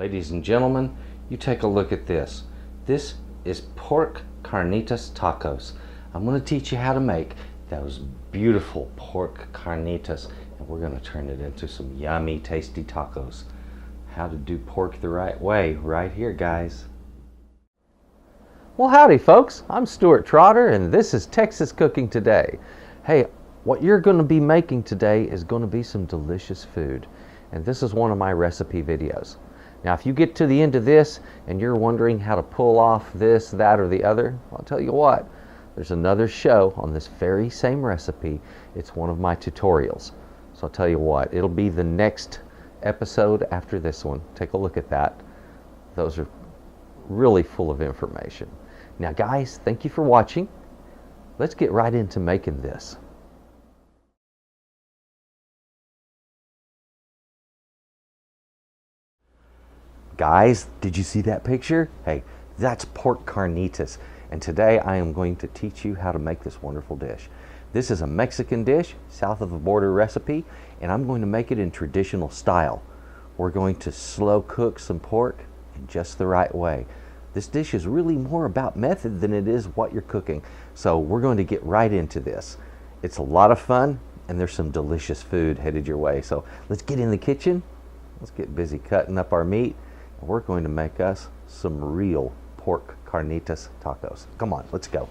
Ladies and gentlemen, you take a look at this. This is pork carnitas tacos. I'm going to teach you how to make those beautiful pork carnitas, and we're going to turn it into some yummy, tasty tacos. How to do pork the right way, right here, guys. Well, howdy, folks. I'm Stuart Trotter, and this is Texas Cooking Today. Hey, what you're going to be making today is going to be some delicious food, and this is one of my recipe videos. Now, if you get to the end of this and you're wondering how to pull off this, that, or the other, I'll tell you what, there's another show on this very same recipe. It's one of my tutorials. So I'll tell you what, it'll be the next episode after this one. Take a look at that. Those are really full of information. Now, guys, thank you for watching. Let's get right into making this. Guys, did you see that picture? Hey, that's pork carnitas, and today I am going to teach you how to make this wonderful dish. This is a Mexican dish, south of the border recipe, and I'm going to make it in traditional style. We're going to slow cook some pork in just the right way. This dish is really more about method than it is what you're cooking, so we're going to get right into this. It's a lot of fun, and there's some delicious food headed your way, so let's get in the kitchen. Let's get busy cutting up our meat. We're going to make us some real pork carnitas tacos. Come on, let's go.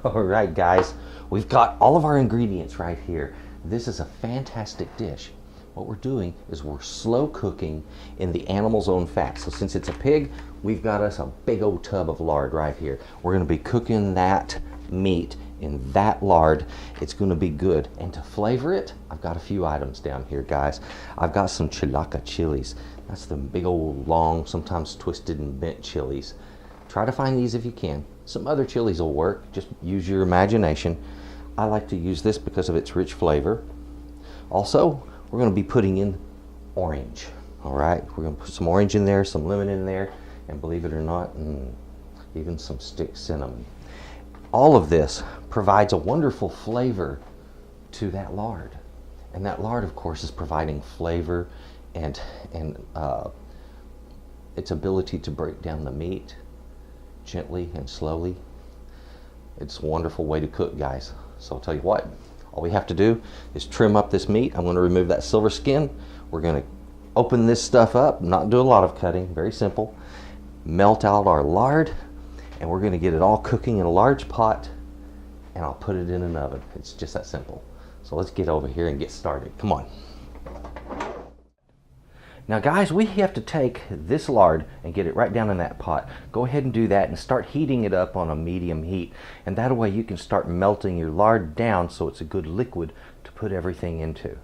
All right, guys, we've got all of our ingredients right here. This is a fantastic dish. What we're doing is we're slow cooking in the animal's own fat. So since it's a pig, we've got us a big old tub of lard right here. We're going to be cooking that meat in that lard. It's going to be good. And to flavor it, I've got a few items down here, guys. I've got some chilaca chilies. That's the big old long, sometimes twisted and bent chilies. Try to find these if you can. Some other chilies will work. Just use your imagination. I like to use this because of its rich flavor. Also, we're going to be putting in orange. All right, we're going to put some orange in there, some lemon in there, and believe it or not, even some stick cinnamon. All of this provides a wonderful flavor to that lard. And that lard, of course, is providing flavor and its ability to break down the meat gently and slowly. It's a wonderful way to cook, guys. So I'll tell you what, all we have to do is trim up this meat. I'm going to remove that silver skin. We're going to open this stuff up, not do a lot of cutting, very simple. Melt out our lard, and we're going to get it all cooking in a large pot, and I'll put it in an oven. It's just that simple. So let's get over here and get started. Come on. Now, guys, we have to take this lard and get it right down in that pot. Go ahead and do that and start heating it up on a medium heat. And that way you can start melting your lard down so it's a good liquid to put everything into.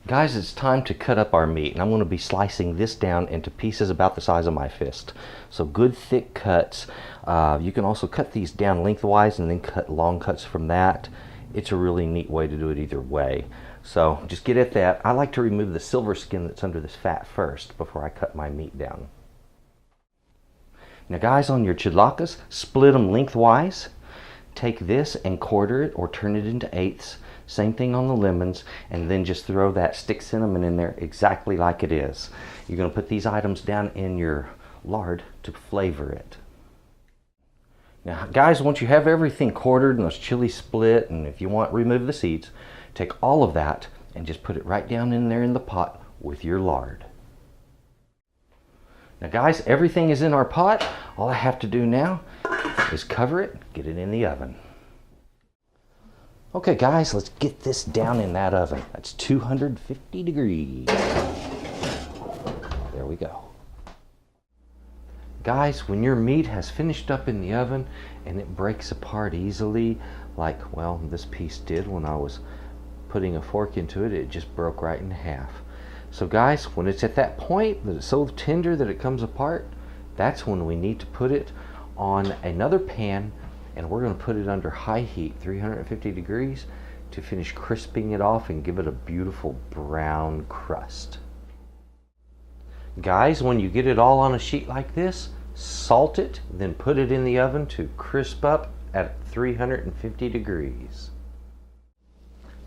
Guys, it's time to cut up our meat, and I'm going to be slicing this down into pieces about the size of my fist. So good thick cuts. You can also cut these down lengthwise and then cut long cuts from that. It's a really neat way to do it either way. So just get at that. I like to remove the silver skin that's under this fat first before I cut my meat down. Now, guys, on your chilacas, split them lengthwise. Take this and quarter it or turn it into eighths. Same thing on the lemons, and then just throw that stick cinnamon in there exactly like it is. You're going to put these items down in your lard to flavor it. Now, guys, once you have everything quartered and those chilies split, and if you want, remove the seeds, take all of that and just put it right down in there in the pot with your lard. Now, guys, everything is in our pot. All I have to do now is cover it, get it in the oven. Okay, guys, let's get this down in that oven. That's 250 degrees. There we go. Guys, when your meat has finished up in the oven and it breaks apart easily, like, well, this piece did when I was putting a fork into it, it just broke right in half. So, guys, when it's at that point that it's so tender that it comes apart, that's when we need to put it on another pan, and we're going to put it under high heat, 350 degrees, to finish crisping it off and give it a beautiful brown crust. Guys, when you get it all on a sheet like this, salt it, then put it in the oven to crisp up at 350 degrees.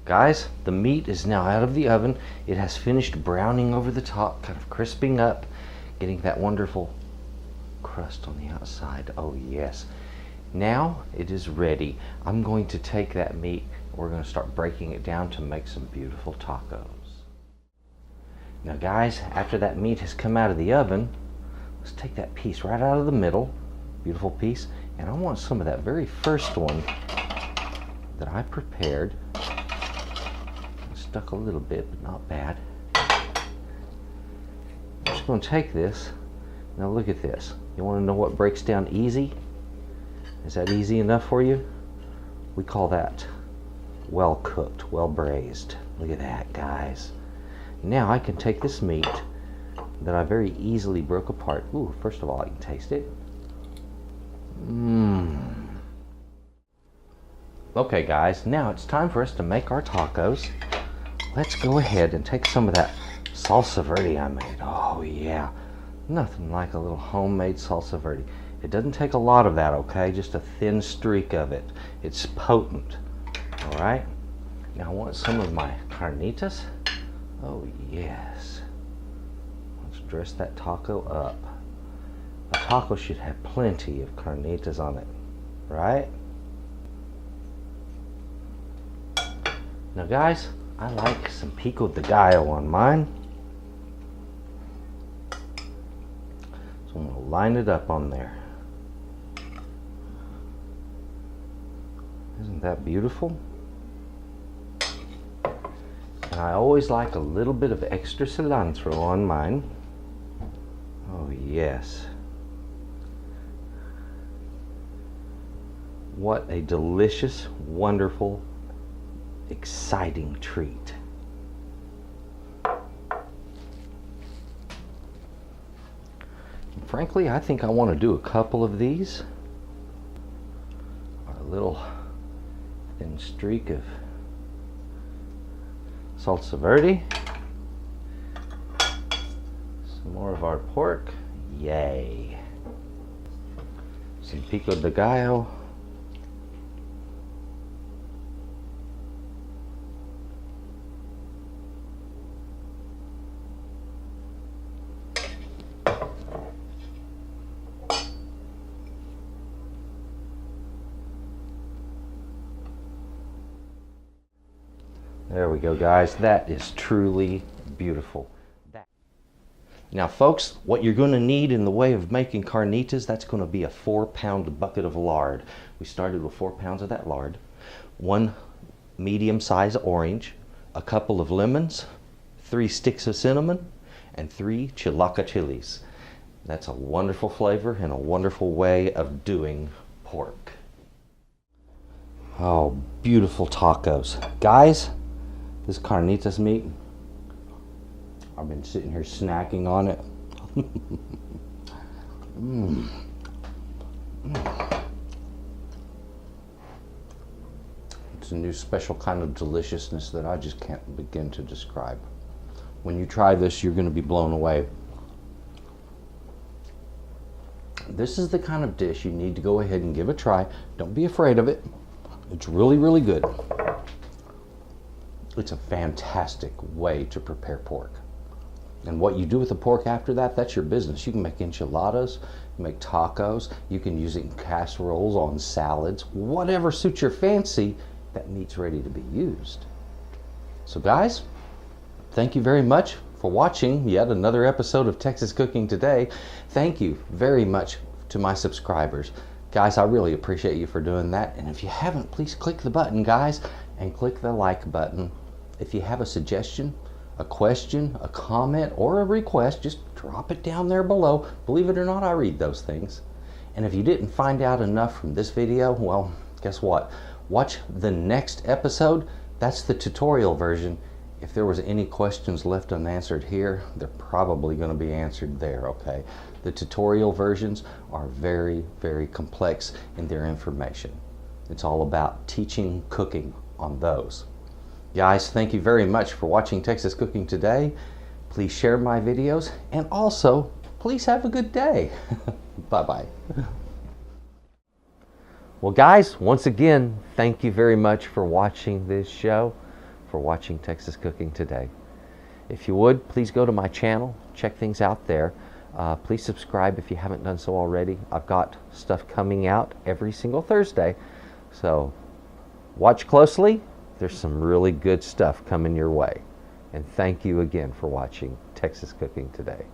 Guys, the meat is now out of the oven. It has finished browning over the top, kind of crisping up, getting that wonderful crust on the outside. Oh yes. Now it is ready. I'm going to take that meat, we're going to start breaking it down to make some beautiful tacos. Now guys, after that meat has come out of the oven, let's take that piece right out of the middle, beautiful piece, and I want some of that very first one that I prepared. Stuck a little bit, but not bad. I'm just going to take this. Now look at this. You want to know what breaks down easy? Is that easy enough for you? We call that well cooked, well braised. Look at that, guys. Now I can take this meat that I very easily broke apart. Ooh, first of all, I can taste it. Okay guys, now it's time for us to make our tacos. Let's go ahead and take some of that salsa verde I made. Oh yeah, nothing like a little homemade salsa verde. It doesn't take a lot of that, okay? Just a thin streak of it. It's potent, all right? Now I want some of my carnitas. Oh yes. Let's dress that taco up. A taco should have plenty of carnitas on it, right? Now guys, I like some pico de gallo on mine. So I'm going to line it up on there. Isn't that beautiful? And I always like a little bit of extra cilantro on mine. Oh yes. What a delicious, wonderful, exciting treat. And frankly, I think I want to do a couple of these. Our little thin streak of salsa verde. Some more of our pork. Yay. Some pico de gallo. There we go, guys. That is truly beautiful. Now, folks, what you're going to need in the way of making carnitas, that's going to be a 4-pound bucket of lard. We started with 4 pounds of that lard, 1 medium-sized orange, a couple of lemons, 3 sticks of cinnamon, and 3 chilaca chilies. That's a wonderful flavor and a wonderful way of doing pork. Oh, beautiful tacos. Guys, this carnitas meat, I've been sitting here snacking on it. It's a new special kind of deliciousness that I just can't begin to describe. When you try this, you're going to be blown away. This is the kind of dish you need to go ahead and give a try. Don't be afraid of it. It's really, really good. It's a fantastic way to prepare pork. And what you do with the pork after that, that's your business. You can make enchiladas, make tacos, you can use it in casseroles, on salads, whatever suits your fancy, that meat's ready to be used. So guys, thank you very much for watching yet another episode of Texas Cooking Today. Thank you very much to my subscribers. Guys, I really appreciate you for doing that. And if you haven't, please click the button, guys, and click the like button. If you have a suggestion, a question, a comment, or a request, just drop it down there below. Believe it or not, I read those things. And if you didn't find out enough from this video, well, guess what? Watch the next episode. That's the tutorial version. If there was any questions left unanswered here, they're probably going to be answered there, okay? The tutorial versions are very, very complex in their information. It's all about teaching cooking on those. Guys, thank you very much for watching Texas Cooking Today. Please share my videos, and also, please have a good day. Bye-bye. Well, guys, once again, thank you very much for watching this show. for watching Texas Cooking Today. If you would, please go to my channel, check things out there. Please subscribe if you haven't done so already. I've got stuff coming out every single Thursday, so watch closely. There's some really good stuff coming your way. And thank you again for watching Texas Cooking Today.